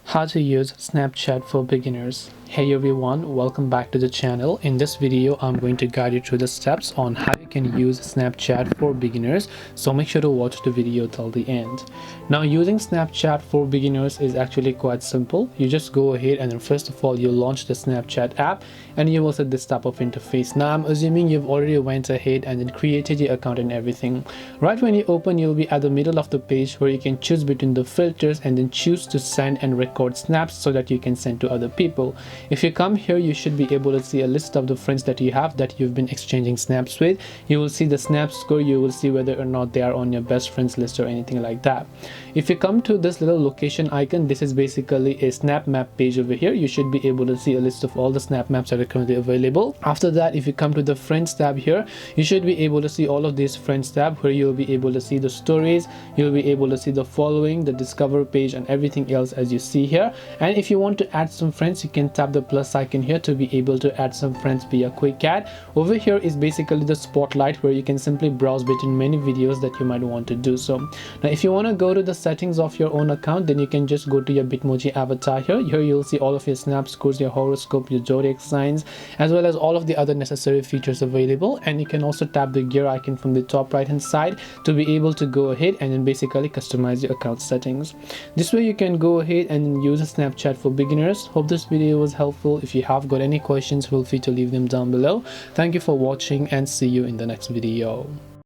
How to use Snapchat for beginners. Hey everyone, welcome back to the channel. In this video I'm going to guide you through the steps on how you can use Snapchat for beginners, so make sure to watch the video till the end. Now, using Snapchat for beginners is actually quite simple. You just go ahead and then first of all you launch the Snapchat app and you will set this type of interface. Now I'm assuming you've already went ahead and then created your account and everything. Right when you open, you'll be at the middle of the page where you can choose between the filters and then choose to send and record snaps so that you can send to other people. If you come here, you should be able to see a list of the friends that you have that you've been exchanging snaps with. You will see the snap score, you will see whether or not they are on your best friends list or anything like that. If you come to this little location icon, this is basically a snap map page over here. You should be able to see a list of all the snap maps that are currently available. After that, if you come to the friends tab here, you should be able to see all of these friends tab where you'll be able to see the stories, you'll be able to see the following, the discover page and everything else as you see here. And if you want to add some friends, you can tap the plus icon here to be able to add some friends via quick add. Over here is basically the spotlight where you can simply browse between many videos that you might want to do so. Now if you want to go to the settings of your own account, then you can just go to your Bitmoji avatar here. Here you'll see all of your snap scores, your horoscope, your zodiac signs, as well as all of the other necessary features available. And you can also tap the gear icon from the top right hand side to be able to go ahead and then basically customize your account settings. This way you can go ahead and use Snapchat for beginners. Hope this video was helpful. If you have got any questions, feel free to leave them down below. Thank you for watching and see you in the next video.